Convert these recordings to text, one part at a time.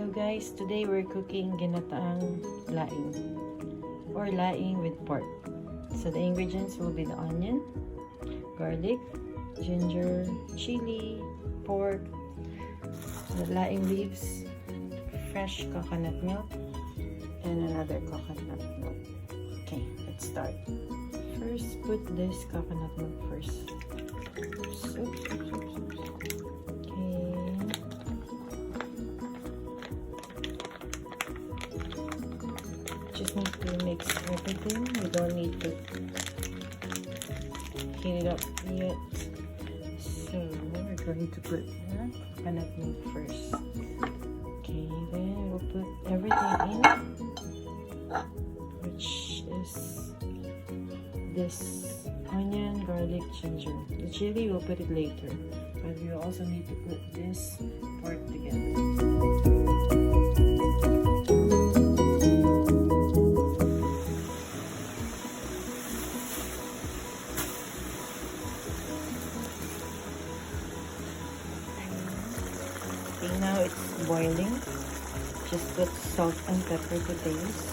Hello guys, today we're cooking Ginataang Laing or Laing with pork. So the ingredients will be the onion, garlic, ginger, chili, pork, the laing leaves, fresh coconut milk, and another coconut milk. Okay, let's start. First, put this coconut milk first. Just need to mix everything. We don't need to heat it up yet. So we're going to put the coconut milk first. Okay, then we'll put everything in, which is this onion, garlic, ginger. The chili we'll put it later, but we also need to put this pork together. Okay, now it's boiling. Just put salt and pepper to taste.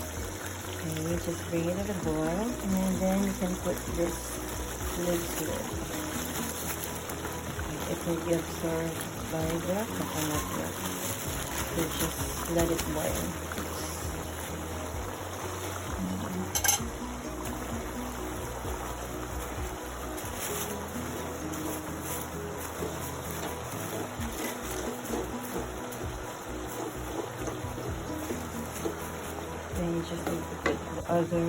Okay, just bring it to the boil, and then you can put this lid here. Okay, it will be absorbed by the coconut milk. So just let it boil. Then you just need to put the other